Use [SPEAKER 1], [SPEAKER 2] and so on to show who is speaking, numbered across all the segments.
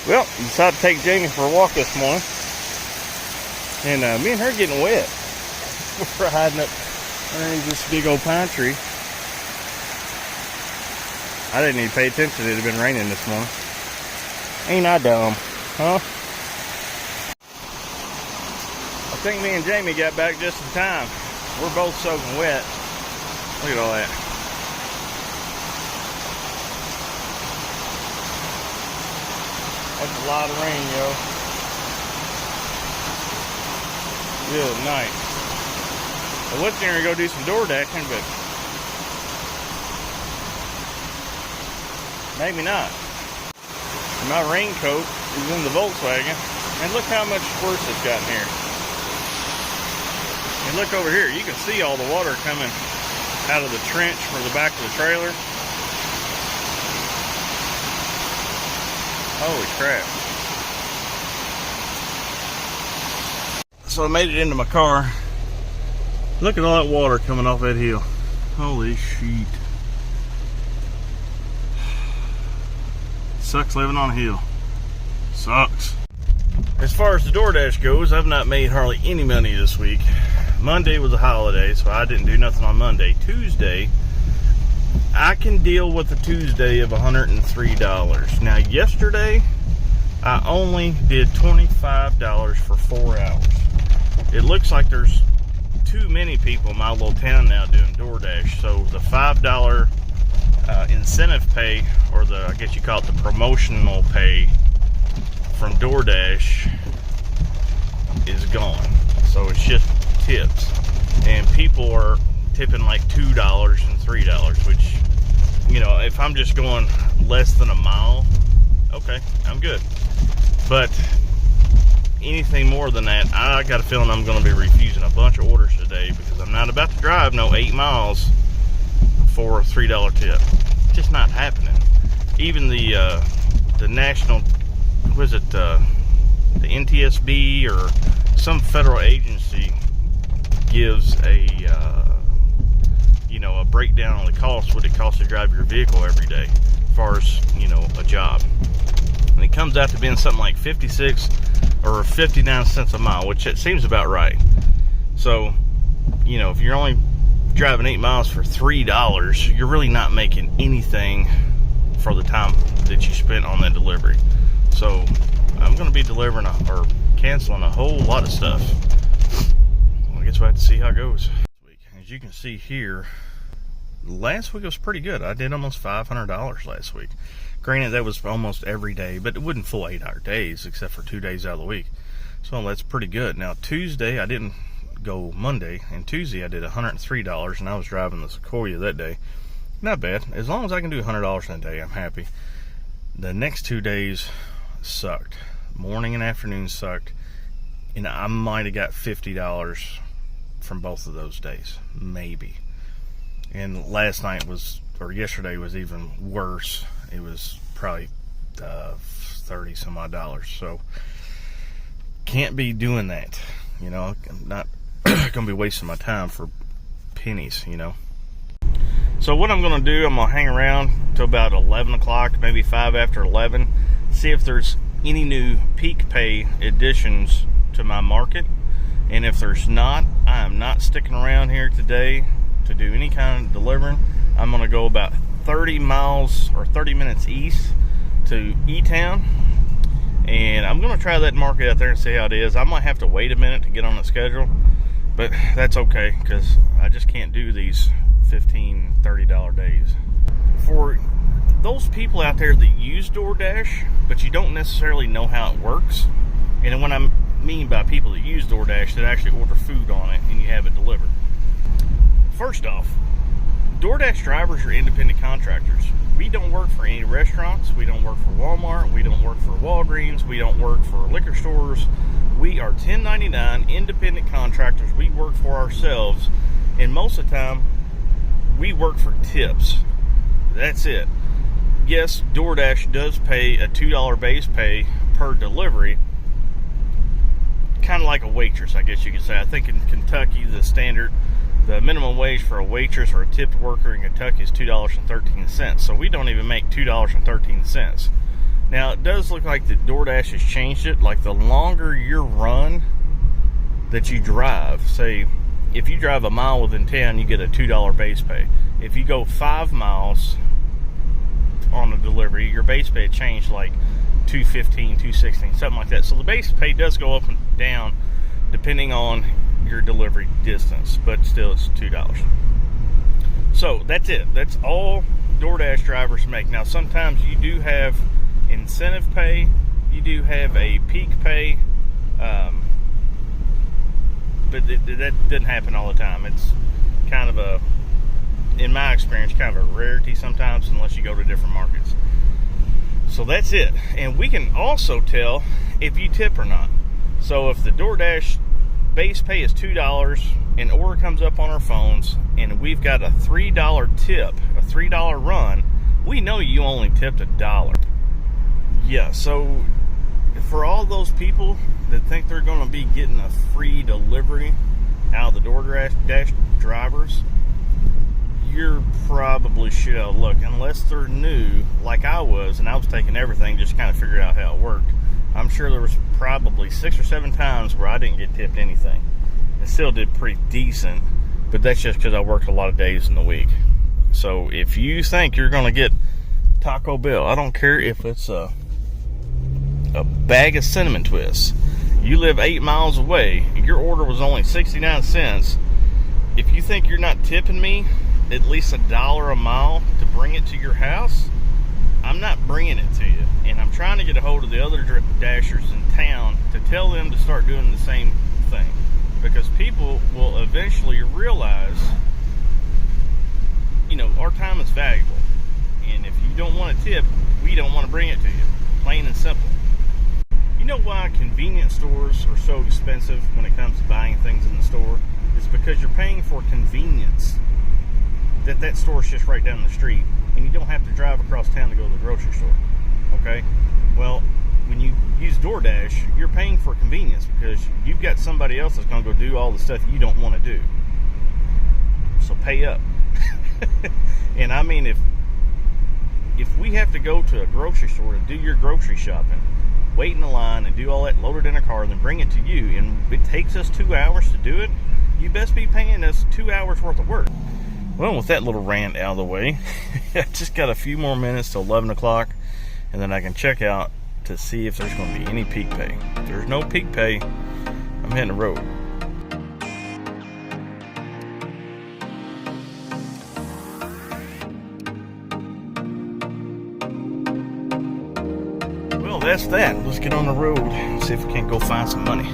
[SPEAKER 1] Well, decided to take Jamie for a walk this morning. And me and her getting wet. We're hiding up underneath this big old pine tree. I didn't even pay attention. It had been raining this morning. Ain't I dumb, huh? I think me and Jamie got back just in time. We're both soaking wet. Look at all that. That's a lot of rain, yo. Good night. I was going to go do some DoorDashing, but maybe not. My raincoat is in the Volkswagen, and look how much worse it's gotten here. And look over here, you can see all the water coming out of the trench for the back of the trailer. Holy crap. So I made it into my car. Look at all that water coming off that hill. Holy shit. Sucks living on a hill. Sucks. As far as the DoorDash goes, I've not made hardly any money this week. Monday was a holiday, so I didn't do nothing on Monday. Tuesday, I can deal with a Tuesday of $103. Now, yesterday, I only did $25 for 4 hours. It looks like there's too many people in my little town now doing DoorDash, so the $5 incentive pay, or I guess you call it the promotional pay from DoorDash is gone. So it's just tips, and people are tipping like $2 and $3, which, you know, if I'm just going less than a mile, okay, I'm good. But anything more than that, I got a feeling I'm going to be refusing a bunch of orders today, because I'm not about to drive no 8 miles for a $3 tip. It's just not happening. Even the national, was it the NTSB or some federal agency gives a you know, a breakdown on the cost, what it costs to drive your vehicle every day, as far as, you know, a job, and it comes out to being something like 56 or 59 cents a mile, which it seems about right. So, you know, if you're only driving 8 miles for $3, you're really not making anything for the time that you spent on that delivery. So I'm going to be delivering or canceling a whole lot of stuff. I guess we'll have to see how it goes. As you can see here, last week was pretty good. I did almost $500 last week. Granted, that was almost every day, but it wasn't full 8-hour days except for 2 days out of the week. So that's pretty good. Now, Tuesday, I didn't go Monday, and Tuesday I did $103, and I was driving the Sequoia that day. Not bad. As long as I can do $100 in a day, I'm happy. The next 2 days sucked. Morning and afternoon sucked, and I might have got $50 from both of those days, maybe. And last night was, or yesterday was even worse. It was probably 30 some odd dollars. So can't be doing that, you know. I'm not gonna be wasting my time for pennies, you know. So what I'm gonna do, I'm gonna hang around till about 11 o'clock, maybe 5 after 11, see if there's any new peak pay additions to my market. And if there's not, I am not sticking around here today to do any kind of delivering. I'm gonna go about 30 miles or 30 minutes east to Etown, and I'm gonna try that market out there and see how it is. I might have to wait a minute to get on the schedule, but that's okay, because I just can't do these $15, $30 days. For those people out there that use DoorDash, but you don't necessarily know how it works, and what I mean by people that use DoorDash that actually order food on it and you have it delivered. First off, DoorDash drivers are independent contractors. We don't work for any restaurants. We don't work for Walmart. We don't work for Walgreens. We don't work for liquor stores. We are 1099 independent contractors. We work for ourselves, and most of the time we work for tips. That's it. Yes, DoorDash does pay a $2 base pay per delivery, kind of like a waitress, I guess you could say. I think in Kentucky, the minimum wage for a waitress or a tipped worker in Kentucky is $2.13. So we don't even make $2.13. Now, it does look like that DoorDash has changed it. Like, the longer your run that you drive, say, if you drive a mile within town, you get a $2 base pay. If you go 5 miles on a delivery, your base pay changed like $2.15, $2.16, something like that. So the base pay does go up and down depending on your delivery distance, but still it's $2. So that's it. That's all DoorDash drivers make. Now, sometimes you do have incentive pay, you do have a peak pay, but that doesn't happen all the time. It's kind of a, in my experience, kind of a rarity sometimes, unless you go to different markets. So that's it. And we can also tell if you tip or not. So if the DoorDash base pay is $2, an order comes up on our phones, and we've got a $3 tip, a $3 run, we know you only tipped $1. Yeah, so for all those people that think they're going to be getting a free delivery out of the DoorDash drivers, you're probably shit out of luck, unless they're new like I was, and I was taking everything just to kind of figure out how it worked. I'm sure there was probably 6 or 7 times where I didn't get tipped anything. I still did pretty decent, but that's just because I worked a lot of days in the week. So if you think you're going to get Taco Bell, I don't care if it's a bag of cinnamon twists, you live 8 miles away, your order was only 69 cents. If you think you're not tipping me at least $1 a mile to bring it to your house, I'm not bringing it to you. And I'm trying to get a hold of the other dashers in town to tell them to start doing the same thing, because people will eventually realize, you know, our time is valuable, and if you don't want to tip, we don't want to bring it to you. Plain and simple. You know why convenience stores are so expensive when it comes to buying things in the store? It's because you're paying for convenience. That store's just right down the street, and you don't have to drive across town to go to the grocery store. Okay? Well, when you use DoorDash, you're paying for convenience because you've got somebody else that's going to go do all the stuff you don't want to do. So pay up. And I mean, if we have to go to a grocery store to do your grocery shopping, wait in the line and do all that, load it in a car, and then bring it to you, and it takes us 2 hours to do it, you best be paying us 2 hours worth of work. Well, with that little rant out of the way, I just got a few more minutes till 11 o'clock, and then I can check out to see if there's going to be any peak pay. If there's no peak pay, I'm hitting the road. Well, that's that. Let's get on the road and see if we can't go find some money.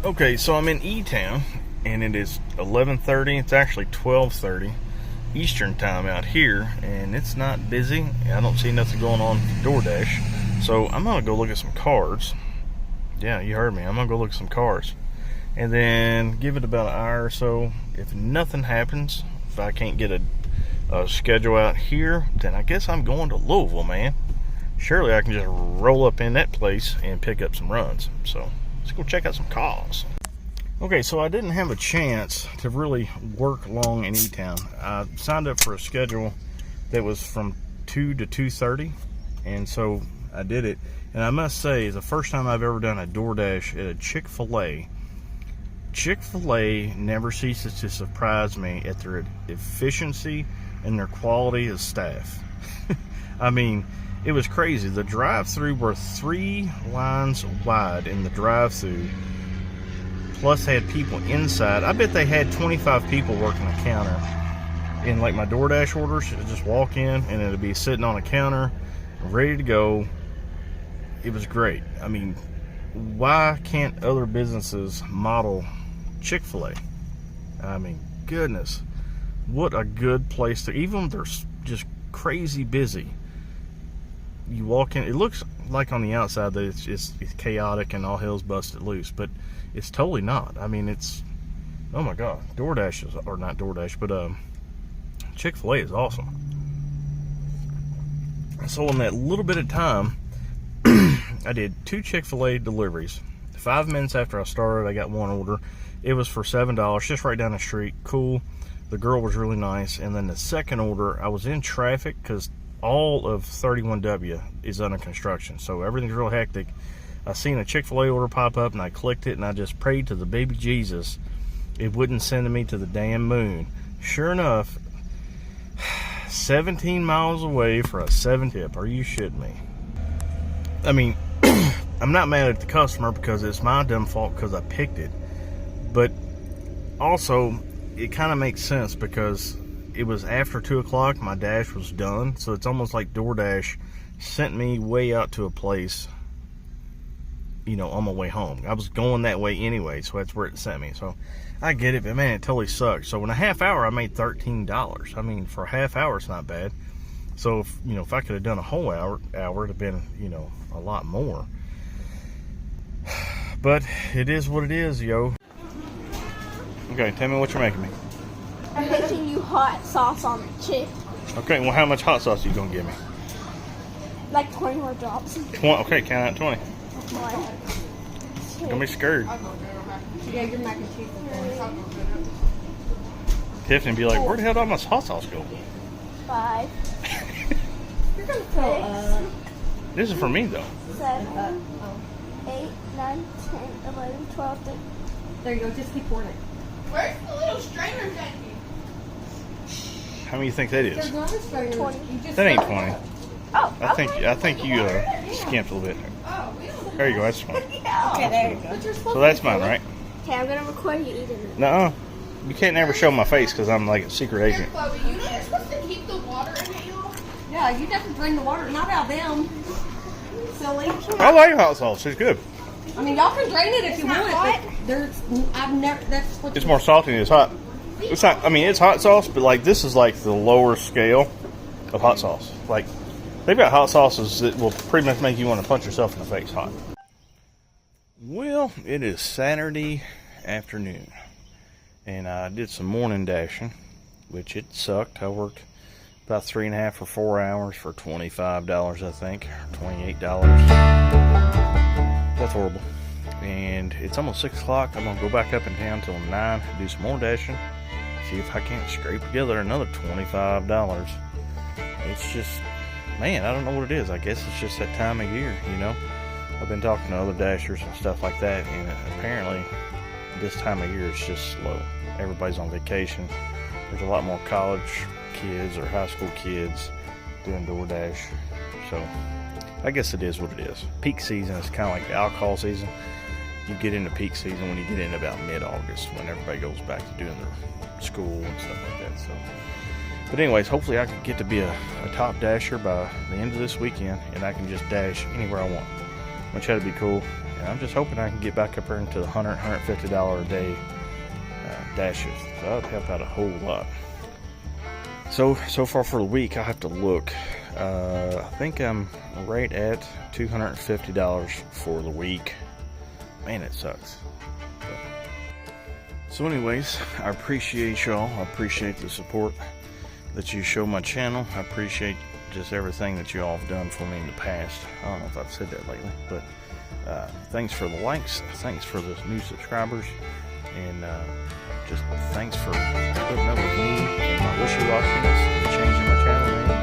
[SPEAKER 1] Okay, so I'm in Etown, and it is 11:30. It's actually 12:30 Eastern time out here, and it's not busy. I don't see nothing going on for DoorDash, so I'm gonna go look at some cars. Yeah, you heard me. I'm gonna go look at some cars, and then give it about an hour or so. If nothing happens, if I can't get a schedule out here, then I guess I'm going to Louisville, man. Surely I can just roll up in that place and pick up some runs. So let's go check out some cars. Okay, so I didn't have a chance to really work long in Etown. I signed up for a schedule that was from 2 to 2:30, and so I did it. And I must say, it's the first time I've ever done a DoorDash at a ChickfilA. ChickfilA never ceases to surprise me at their efficiency and their quality of staff. I mean, it was crazy. The drive-thru were 3 lines wide in the drive-thru. Plus, they had people inside. I bet they had 25 people working the counter. In like my DoorDash orders, I'd just walk in and it'd be sitting on a counter, ready to go. It was great. I mean, why can't other businesses model ChickfilA? I mean, goodness, what a good place to. Even if they're just crazy busy, you walk in. It looks like on the outside that it's chaotic and all hell's busted loose, but it's totally not. I mean, it's, oh my god, DoorDash is, or not DoorDash, but ChickfilA is awesome. So in that little bit of time, I did 2 ChickfilA deliveries. 5 minutes after I started, I got one order. It was for $7, just right down the street. Cool. The girl was really nice. And then the second order, I was in traffic because all of 31W is under construction, so everything's real hectic. I seen a Chick-fil-A order pop up, and I clicked it, and I just prayed to the baby Jesus it wouldn't send me to the damn moon. Sure enough, 17 miles away for a 7 tip. Are you shitting me? I mean, I'm not mad at the customer because it's my dumb fault because I picked it, but also it kind of makes sense because it was after 2 o'clock, my dash was done, so it's almost like DoorDash sent me way out to a place, you know, on my way home. I was going that way anyway, so that's where it sent me. So I get it, but man, it totally sucks. So in a half hour, I made $13. I mean, for a half hour, it's not bad. So if, you know, if I could have done a whole hour, it'd have been, you know, a lot more. But it is what it is, yo. Okay, tell me what you're making me.
[SPEAKER 2] I'm making you hot sauce on the chip.
[SPEAKER 1] Okay, well, how much hot sauce are you gonna give me?
[SPEAKER 2] Like 20 more drops.
[SPEAKER 1] 20. Okay, count out 20.
[SPEAKER 2] 1, 2.
[SPEAKER 1] Don't be scared.
[SPEAKER 2] Yeah, your mac and cheese.
[SPEAKER 1] Tiffany be like, where the hell did all my hot sauce go?
[SPEAKER 2] 5.
[SPEAKER 3] You're gonna fill up.
[SPEAKER 1] This is for me though.
[SPEAKER 2] 7, 8, 9, 10, 11, 12, 13.
[SPEAKER 3] There you go, just keep pouring it.
[SPEAKER 4] Where's the little strainer, Jackie?
[SPEAKER 1] How many you think that is?
[SPEAKER 3] There's not a strainer.
[SPEAKER 2] 20.
[SPEAKER 3] You just
[SPEAKER 1] That ain't
[SPEAKER 3] fill it
[SPEAKER 1] 20.
[SPEAKER 3] up.
[SPEAKER 2] Oh,
[SPEAKER 1] I think you skimped a little bit.
[SPEAKER 4] Oh, we don't.
[SPEAKER 1] There you go. That's 20.
[SPEAKER 3] Okay, there you go. But you're supposed
[SPEAKER 1] So that's
[SPEAKER 3] to
[SPEAKER 1] mine,
[SPEAKER 3] fill it.
[SPEAKER 1] right?
[SPEAKER 2] Okay, I'm gonna record you eating it.
[SPEAKER 1] Nuh-uh. You can't never show my face because I'm like a secret
[SPEAKER 4] Here,
[SPEAKER 1] agent.
[SPEAKER 4] Chloe, you know you're supposed to keep the water in it, y'all?
[SPEAKER 3] Yeah, you have to drain the water, not out of them. Silly.
[SPEAKER 1] I like hot sauce. It's good.
[SPEAKER 3] I mean, y'all can drain it if you want, but there's, I've never, that's what
[SPEAKER 1] It's more salty than it's hot. It's not, I mean, it's hot sauce, but like this is like the lower scale of hot sauce. Like they've got hot sauces that will pretty much make you want to punch yourself in the face hot. Well, it is Saturday afternoon, and I did some morning dashing, which it sucked. I worked about 3.5 or 4 hours for $25, I think, or $28. That's horrible. And it's almost 6 o'clock. I'm gonna go back up in town till 9, do some more dashing, see if I can't scrape together another $25. It's just, man, I don't know what it is. I guess it's just that time of year, you know. I've been talking to other dashers and stuff like that, and apparently this time of year is just slow. Everybody's on vacation. There's a lot more college kids or high school kids doing DoorDash. So I guess it is what it is. Peak season is kind of like the alcohol season. You get into peak season when you get in about mid-August, when everybody goes back to doing their school and stuff like that. So, but anyways, hopefully I can get to be a top dasher by the end of this weekend, and I can just dash anywhere I want, which ought to be cool. And I'm just hoping I can get back up there into the $100, $150 a day dashes. So that would help out a whole lot. So far for the week, I have to look. I think I'm right at $250 for the week. Man, it sucks. So anyways, I appreciate y'all. I appreciate the support that you show my channel. I appreciate just everything that you all have done for me in the past. I don't know if I've said that lately, but thanks for the likes. Thanks for the new subscribers. And just thanks for putting up with me and my wishy-washiness and changing my channel name.